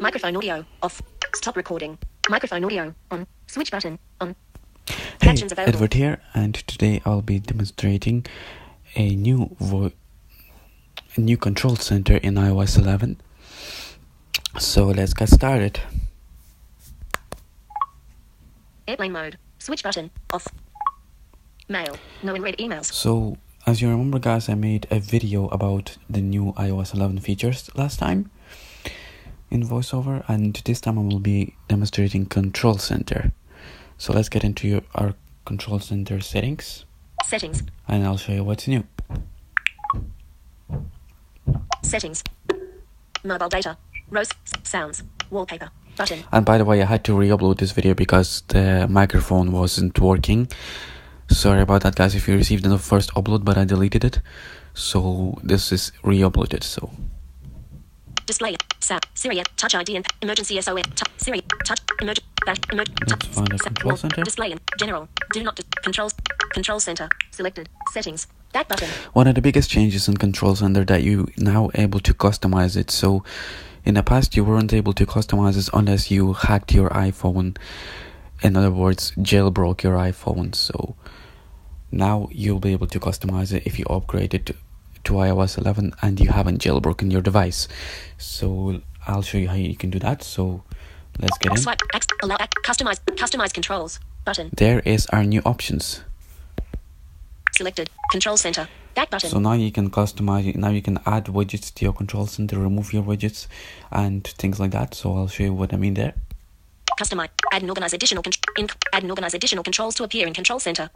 Microphone audio off. Stop recording. Microphone audio on. Switch button on. Hey, Actions available. Edward here, and today I'll be demonstrating a new control center in iOS 11. So let's get started. Airplane mode. Switch button off. Mail. No unread emails. So as you remember, guys, I made a video about the new iOS 11 features last time in voiceover, and this time I will be demonstrating control center. So let's get into our control center settings. Settings. And I'll show you what's new. Settings. Mobile data. Rows. Sounds. Wallpaper. Button. And by the way, I had to re-upload this video because the microphone wasn't working. Sorry about that, guys, if you received the first upload, but I deleted it. So this is re-uploaded. So Display. Sound. Siri. Touch ID and emergency SOS. Siri. Touch. Emergency. let's find the control center. Display in general. Do not controls. Control center. Selected. Settings. Back button. One of the biggest changes in control center that you now able to customize it. So in the past you weren't able to customize this unless you hacked your iPhone. In other words, jailbroke your iPhone. So now you'll be able to customize it if you upgrade it to iOS 11 and you haven't jailbroken your device. So I'll show you how you can do that. So let's get in. Swipe. Allow. Customize controls. Button. There is our new options. Selected. Control center. Back button. So now you can customize it. Now you can add widgets to your control center, remove your widgets and things like that. So I'll show you what I mean there. Customize. Add and organize additional controls to appear in control center.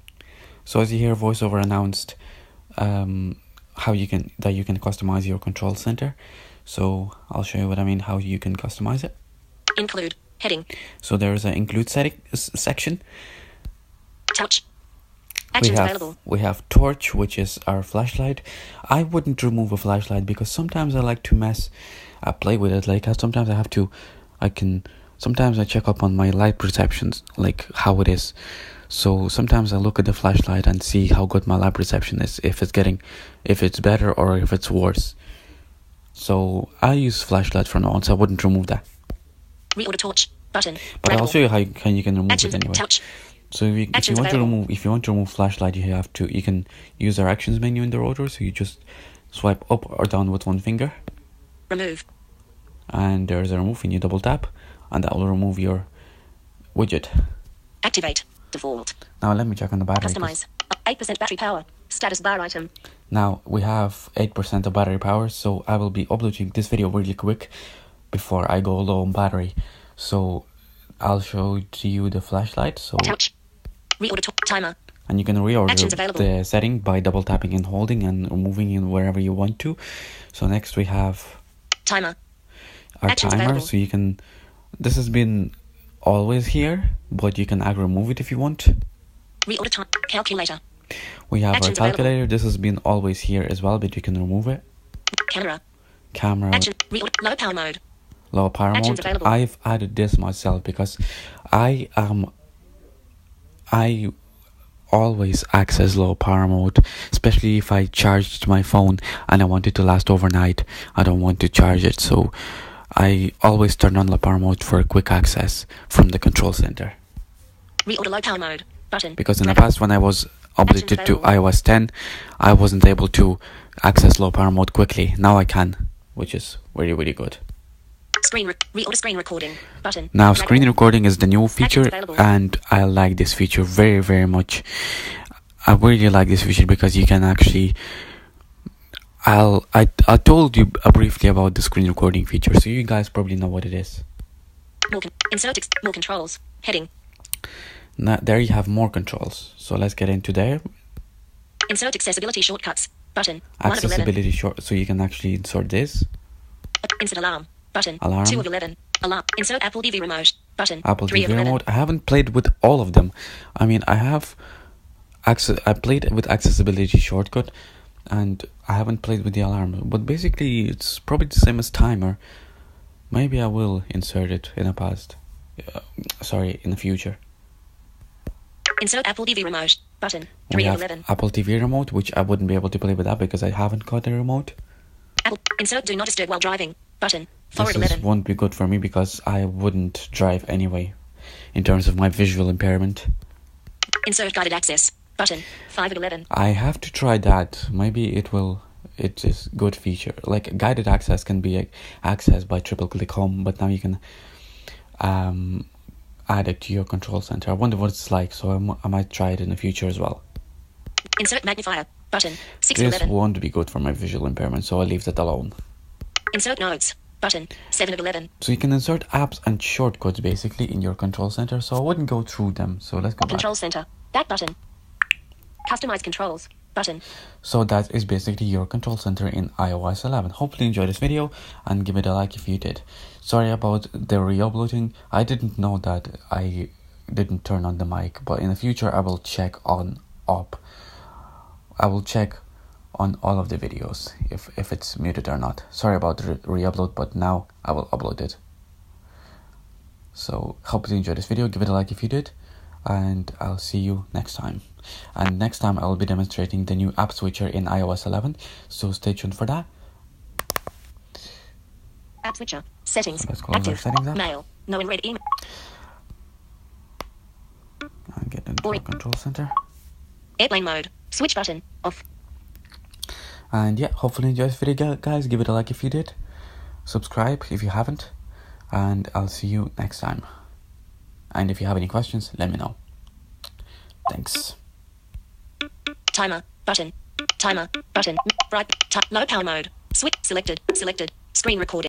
So as you hear, voiceover announced how you can customize your control center. So I'll show you what I mean, how you can customize it. Include heading. So there is an include section. Touch. Actions available. We have torch, which is our flashlight. I wouldn't remove a flashlight because sometimes I like to play with it. Like sometimes sometimes I check up on my light perceptions, like how it is. So sometimes I look at the flashlight and see how good my light perception is, if it's better or if it's worse. So I use flashlight for now on, so I wouldn't remove that. Reorder torch button. But I'll show you how you can remove Actions, it anyway. Touch. So if you want to remove flashlight, you can use our actions menu in the rotor. So you just swipe up or down with one finger. Remove. And there's a remove, and you double tap, and that will remove your widget. Activate. Default. Now let me check on the battery. Customize. 8% battery power. Status bar item. Now we have 8% of battery power, so I will be uploading this video really quick before I go low on battery. So I'll show to you the flashlight. So touch. Reorder timer. And you can reorder the setting by double tapping and holding and removing it wherever you want to. So next we have timer. Our timer. So you can. This has been always here, but you can remove it if you want. Reorder time. Calculator. We have Actions our calculator. Available. This has been always here as well, but you can remove it. Camera. Action. Reorder low power mode. Low power Actions mode. Available. I've added this myself because I always access low power mode, especially if I charged my phone and I want it to last overnight. I don't want to charge it, so I always turn on low power mode for quick access from the control center. Reorder low power mode button. Because in the past, when I was updated to iOS 10, I wasn't able to access low power mode quickly. Now I can, which is really, really good. Reorder screen recording button. Now screen recording is the new feature, and I like this feature very, very much. I really like this feature because you can actually. I told you briefly about the screen recording feature, so you guys probably know what it is. Insert more controls. Heading. Now there you have more controls. So let's get into there. Insert accessibility shortcuts button. Accessibility short, so you can actually insert this. Insert alarm button. Alarm. 2 of 11. Alarm. Insert Apple TV remote button. Apple 3 TV of 11. remote. I haven't played with all of them. I mean, I played with accessibility shortcut, and I haven't played with the alarm. But basically, it's probably the same as timer. Maybe I will insert it in the past. In the future. Insert Apple TV remote button. 3 of 11. Apple TV remote, which I wouldn't be able to play with that because I haven't got a remote. Insert do not disturb while driving button. Forward This 11. won't be good for me because I wouldn't drive anyway, in terms of my visual impairment. Insert guided access button. 5 of 11. I have to try that. Maybe it will. It is good feature. Like guided access can be accessed by triple click home, but now you can add it to your control center. I wonder what it's like, so I might try it in the future as well. Insert magnifier button. 6 This of 11. won't be good for my visual impairment, so I'll leave that alone. Insert notes button. 7 of 11. So you can insert apps and shortcuts basically in your control center, so I wouldn't go through them. So let's go back. Control center. Back button. Customize controls button. So that is basically your control center in iOS 11. Hopefully you enjoyed this video and give it a like if you did. Sorry about the re-uploading. I didn't know that I didn't turn on the mic, but in the future I will check on all of the videos if it's muted or not. Sorry about the re-upload, but now I will upload it. So hope you enjoyed this video. Give it a like if you did, and I'll see you next time. And next time I will be demonstrating the new app switcher in iOS 11, so stay tuned for that. App switcher settings. So let's close our Active settings up mail. No unread email. and get into our control center. Airplane mode. Switch button off. And yeah, hopefully you enjoyed this video, guys. Give it a like if you did. Subscribe if you haven't, and I'll see you next time. And if you have any questions, let me know. Thanks. Timer button. Timer button. Bright. Low power mode. Switch selected. Selected. Screen recording.